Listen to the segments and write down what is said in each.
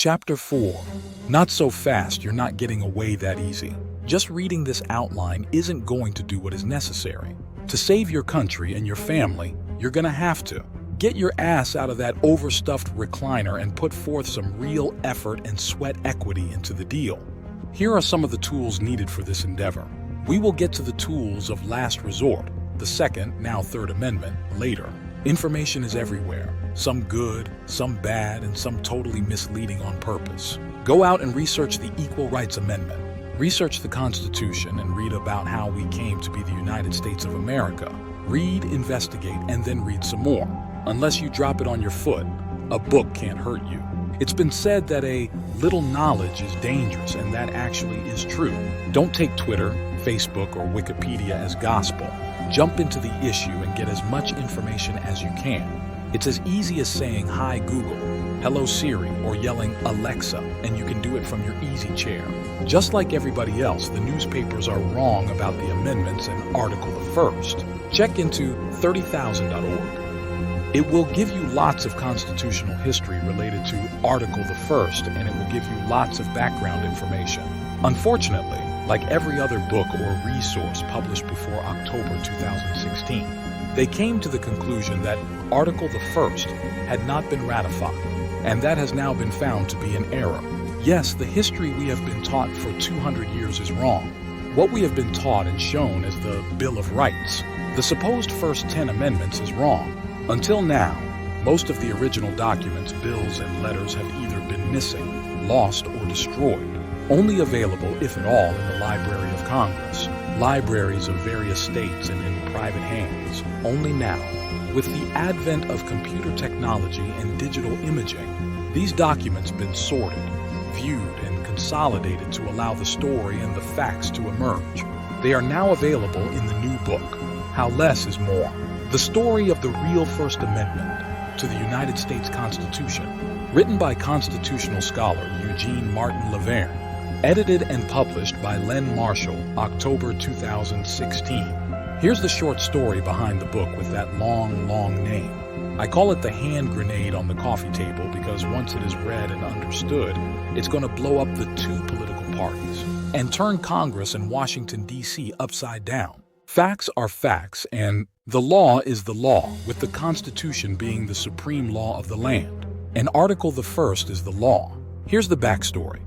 Chapter 4. Not so fast, you're not getting away that easy. Just reading this outline isn't going to do what is necessary. To save your country and your family, you're gonna have to get your ass out of that overstuffed recliner and put forth some real effort and sweat equity into the deal. Here are some of the tools needed for this endeavor. We will get to the tools of last resort, the Second, now Third Amendment, later. Information is everywhere, some good, some bad, and some totally misleading on purpose. Go out and research the Equal Rights Amendment. Research the Constitution and read about how we came to be the United States of America. Read, investigate, and then read some more. Unless you drop it on your foot, a book can't hurt you. It's been said that a little knowledge is dangerous, and that actually is true. Don't take Twitter, Facebook, or Wikipedia as gospel. Jump into the issue and get as much information as you can. It's as easy as saying, "Hi Google," "Hello Siri," or yelling, "Alexa," and you can do it from your easy chair. Just like everybody else, the newspapers are wrong about the amendments and Article the First. Check into 30,000.org. It will give you lots of constitutional history related to Article the First, and it will give you lots of background information. Unfortunately, like every other book or resource published before October 2016, they came to the conclusion that Article the First had not been ratified, and that has now been found to be an error. Yes, the history we have been taught for 200 years is wrong. What we have been taught and shown as the Bill of Rights, the supposed first 10 amendments, is wrong. Until now, most of the original documents, bills, and letters have either been missing, lost, or destroyed, only available, if at all, in the Library of Congress, libraries of various states, and in private hands. Only now, with the advent of computer technology and digital imaging, these documents have been sorted, viewed, and consolidated to allow the story and the facts to emerge. They are now available in the new book, How Less is More. The story of the real First Amendment to the United States Constitution, written by constitutional scholar Eugene Martin Laverne, edited and published by Len Marshall, October 2016. Here's the short story behind the book with that long name. I call it the hand grenade on the coffee table because once it is read and understood, it's going to blow up the two political parties and turn Congress and Washington, D.C. upside down. Facts are facts, and the law is the law, with the Constitution being the supreme law of the land. And Article the First is the law. Here's the backstory.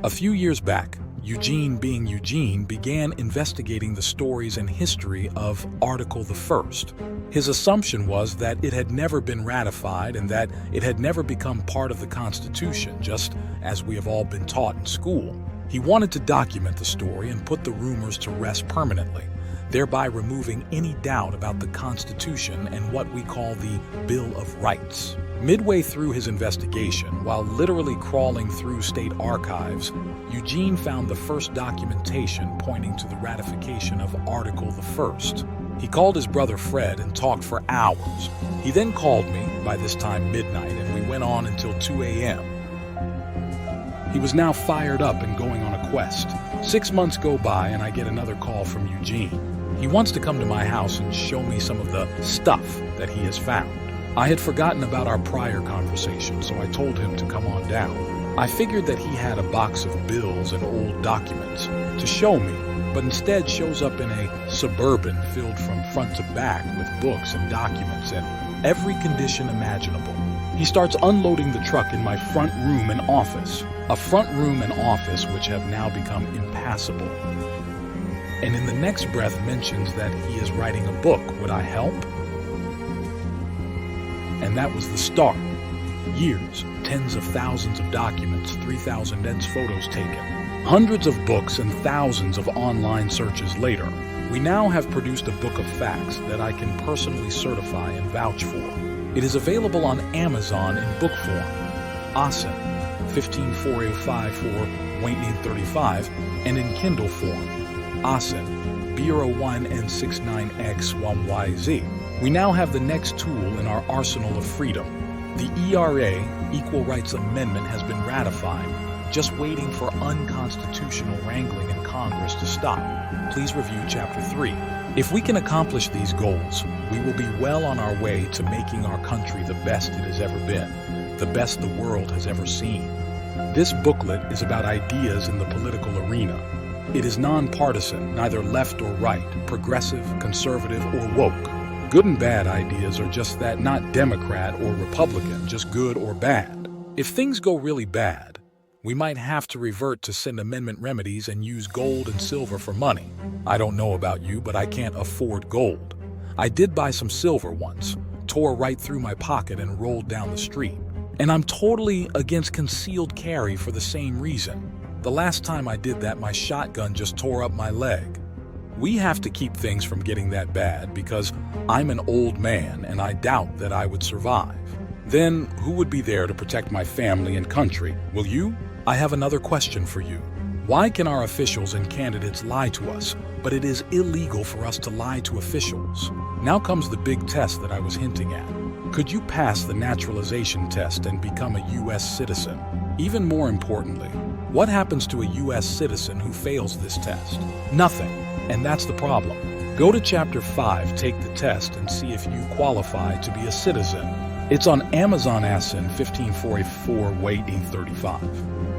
A few years back, Eugene, being Eugene, began investigating the stories and history of Article the First. His assumption was that it had never been ratified and that it had never become part of the Constitution, just as we have all been taught in school. He wanted to document the story and put the rumors to rest permanently, thereby removing any doubt about the Constitution and what we call the Bill of Rights. Midway through his investigation, while literally crawling through state archives, Eugene found the first documentation pointing to the ratification of Article the First. He called his brother Fred and talked for hours. He then called me, by this time midnight, and we went on until 2 a.m. He was now fired up and going on a quest. 6 months go by and I get another call from Eugene. He wants to come to my house and show me some of the stuff that he has found. I had forgotten about our prior conversation, so I told him to come on down. I figured that he had a box of bills and old documents to show me, but instead shows up in a Suburban filled from front to back with books and documents in every condition imaginable. He starts unloading the truck in my front room and office, a front room and office which have now become impassable. And in the next breath mentions that he is writing a book. Would I help? And that was the start. Years, tens of thousands of documents, 3,000 photos taken, hundreds of books and thousands of online searches later, we now have produced a book of facts that I can personally certify and vouch for. It is available on Amazon in book form, ASIN 15405 for Wayne 35, and in Kindle form, ASIN B01N69X1YZ. We now have the next tool in our arsenal of freedom. The ERA, Equal Rights Amendment, has been ratified, just waiting for unconstitutional wrangling in Congress to stop. Please review Chapter 3. If we can accomplish these goals, we will be well on our way to making our country the best it has ever been, the best the world has ever seen. This booklet is about ideas in the political arena. It is nonpartisan, neither left or right, progressive, conservative, or woke. Good and bad ideas are just that, not Democrat or Republican, just good or bad. If things go really bad, we might have to revert to Second Amendment remedies and use gold and silver for money. I don't know about you, but I can't afford gold. I did buy some silver once, tore right through my pocket and rolled down the street. And I'm totally against concealed carry for the same reason. The last time I did that, my shotgun just tore up my leg. We have to keep things from getting that bad because I'm an old man and I doubt that I would survive. Then who would be there to protect my family and country? Will you? I have another question for you. Why can our officials and candidates lie to us, but it is illegal for us to lie to officials? Now comes the big test that I was hinting at. Could you pass the naturalization test and become a U.S. citizen? Even more importantly, what happens to a U.S. citizen who fails this test? Nothing, and that's the problem. Go to Chapter 5, take the test, and see if you qualify to be a citizen. It's on Amazon ASIN 1544, weight 835.